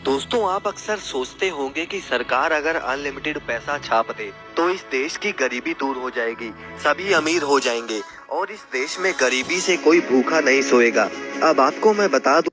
दोस्तों, आप अक्सर सोचते होंगे कि सरकार अगर अनलिमिटेड पैसा छाप दे तो इस देश की गरीबी दूर हो जाएगी, सभी अमीर हो जाएंगे और इस देश में गरीबी से कोई भूखा नहीं सोएगा। अब आपको मैं बता दूं,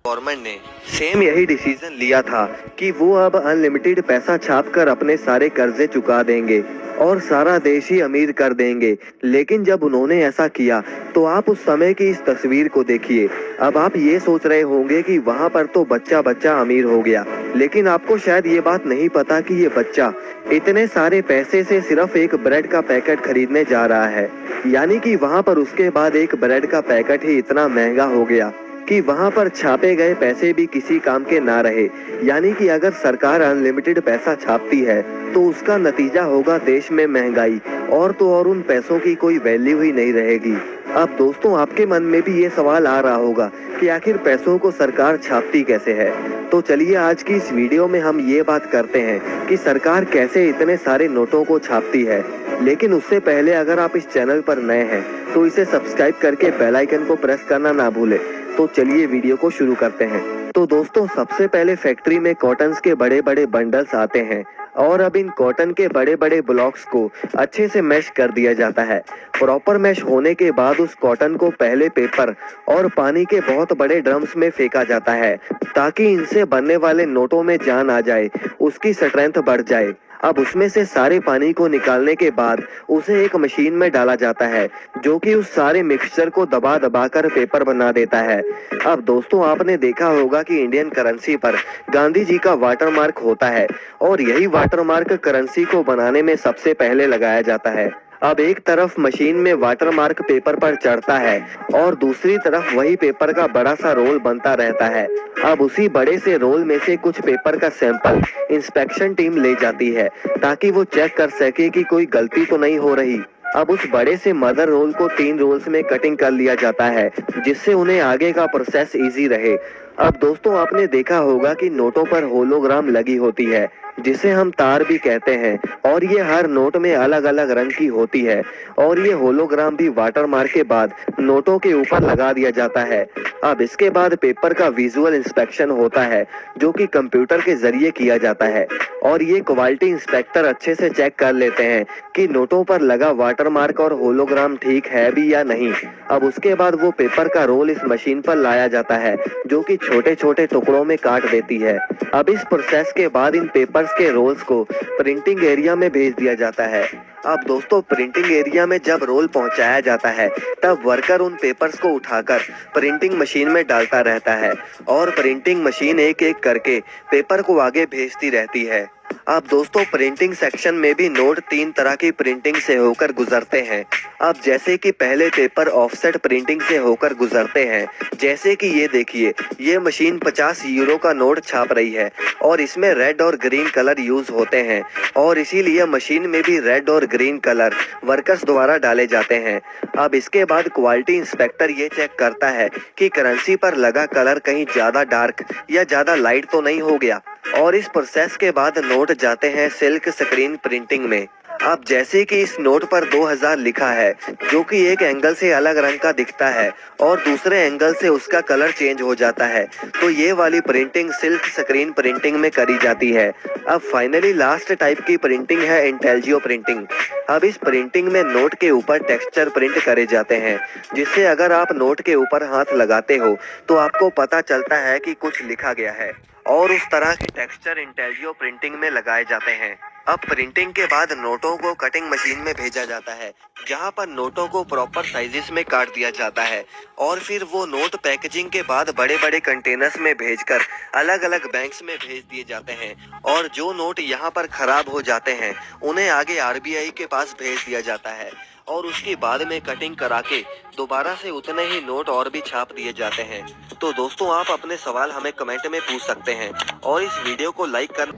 गवर्नमेंट ने सेम यही डिसीजन लिया था कि वो अब अनलिमिटेड पैसा छापकर अपने सारे कर्जे चुका देंगे और सारा देश ही अमीर कर देंगे। लेकिन जब उन्होंने ऐसा किया तो आप उस समय की इस तस्वीर को देखिए। अब आप ये सोच रहे होंगे कि वहां पर तो बच्चा बच्चा अमीर हो गया, लेकिन आपको शायद ये बात नहीं पता कि ये बच्चा इतने सारे पैसे से सिर्फ एक ब्रेड का पैकेट खरीदने जा रहा है। यानी कि वहां पर उसके बाद एक ब्रेड का पैकेट ही इतना महंगा हो गया कि वहां पर छापे गए पैसे भी किसी काम के ना रहे। यानी कि अगर सरकार अनलिमिटेड पैसा छापती है तो उसका नतीजा होगा देश में महंगाई, और तो और उन पैसों की कोई वैल्यू ही नहीं रहेगी। अब दोस्तों, आपके मन में भी ये सवाल आ रहा होगा कि आखिर पैसों को सरकार छापती कैसे है। तो चलिए आज की इस वीडियो में हम ये बात करते हैं कि सरकार कैसे इतने सारे नोटों को छापती है। लेकिन उससे पहले अगर आप इस चैनल पर नए हैं तो इसे सब्सक्राइब करके बेल आइकन को प्रेस करना ना भूलें। तो चलिए वीडियो को शुरू करते हैं। तो दोस्तों, सबसे पहले फैक्ट्री में कॉटन्स के बड़े बड़े बंडल्स आते हैं और अब इन कॉटन के बड़े बड़े ब्लॉक्स को अच्छे से मैश कर दिया जाता है। प्रॉपर मैश होने के बाद उस कॉटन को पहले पेपर और पानी के बहुत बड़े ड्रम्स में फेंका जाता है ताकि इनसे बनने वाले नोटों में जान आ जाए, उसकी स्ट्रेंथ बढ़ जाए। अब उसमें से सारे पानी को निकालने के बाद उसे एक मशीन में डाला जाता है जो कि उस सारे मिक्सचर को दबा दबा कर पेपर बना देता है। अब दोस्तों, आपने देखा होगा कि इंडियन करेंसी पर गांधी जी का वाटरमार्क होता है और यही वाटरमार्क करेंसी को बनाने में सबसे पहले लगाया जाता है। अब एक तरफ मशीन में वाटरमार्क पेपर पर चढ़ता है और दूसरी तरफ वही पेपर का बड़ा सा रोल बनता रहता है। अब उसी बड़े से रोल में से कुछ पेपर का सैंपल इंस्पेक्शन टीम ले जाती है ताकि वो चेक कर सके कि कोई गलती तो नहीं हो रही। अब उस बड़े से मदर रोल को 3 रोल्स में कटिंग कर लिया जाता है जिससे उन्हें आगे का प्रोसेस इजी रहे। अब दोस्तों, आपने देखा होगा कि नोटों पर होलोग्राम लगी होती है जिसे हम तार भी कहते हैं, और ये हर नोट में अलग अलग रंग की होती है और ये होलोग्राम भी वाटरमार्क के बाद नोटों के ऊपर लगा दिया जाता है। अब इसके बाद पेपर का विजुअल इंस्पेक्शन होता है जो कि कंप्यूटर के जरिए किया जाता है और ये क्वालिटी इंस्पेक्टर अच्छे से चेक कर लेते हैं कि नोटों पर लगा वाटरमार्क और होलोग्राम ठीक है भी या नहीं। अब उसके बाद वो पेपर का रोल इस मशीन पर लाया जाता है जो कि छोटे छोटे टुकड़ों में काट देती है। अब इस प्रोसेस के बाद इन पेपर्स के रोल्स को प्रिंटिंग एरिया में भेज दिया जाता है। अब दोस्तों, प्रिंटिंग एरिया में जब रोल पहुंचाया जाता है तब वर्कर उन पेपर्स को उठाकर प्रिंटिंग मशीन में डालता रहता है और प्रिंटिंग मशीन एक एक करके पेपर को आगे भेजती रहती है। अब दोस्तों, प्रिंटिंग सेक्शन में भी नोट 3 तरह की प्रिंटिंग से होकर गुजरते हैं। अब जैसे कि पहले पेपर ऑफसेट प्रिंटिंग से होकर गुजरते हैं। जैसे कि ये देखिए, ये मशीन 50 यूरो का नोट छाप रही है और इसमें रेड और ग्रीन कलर यूज होते हैं और इसीलिए मशीन में भी रेड और ग्रीन कलर वर्कर्स द्वारा डाले जाते हैं। अब इसके बाद क्वालिटी इंस्पेक्टर ये चेक करता है कि करेंसी पर लगा कलर कहीं ज्यादा डार्क या ज्यादा लाइट तो नहीं हो गया, और इस प्रोसेस के बाद नोट जाते हैं सिल्क स्क्रीन प्रिंटिंग में। अब जैसे कि इस नोट पर 2000 लिखा है जो कि एक एंगल से अलग रंग का दिखता है और दूसरे एंगल से उसका कलर चेंज हो जाता है, तो ये वाली प्रिंटिंग सिल्क स्क्रीन प्रिंटिंग में करी जाती है। अब फाइनली लास्ट टाइप की प्रिंटिंग है इंटेलियो प्रिंटिंग। अब इस प्रिंटिंग में नोट के ऊपर टेक्सचर प्रिंट करे जाते हैं जिससे अगर आप नोट के ऊपर हाथ लगाते हो तो आपको पता चलता है कि कुछ लिखा गया है, और उस तरह के टेक्सचर इंटेलियो प्रिंटिंग में लगाए जाते हैं। अब प्रिंटिंग के बाद नोटों को कटिंग मशीन में भेजा जाता है जहां पर नोटों को प्रॉपर साइजेस में काट दिया जाता है और फिर वो नोट पैकेजिंग के बाद बड़े बड़े कंटेनर्स में भेजकर अलग अलग बैंक्स में भेज दिए जाते हैं, और जो नोट यहाँ पर खराब हो जाते हैं उन्हें आगे आरबीआई के पास भेज दिया जाता है और उसके बाद में कटिंग करा के दोबारा से उतने ही नोट और भी छाप दिए जाते हैं। तो दोस्तों, आप अपने सवाल हमें कमेंट में पूछ सकते हैं और इस वीडियो को लाइक कर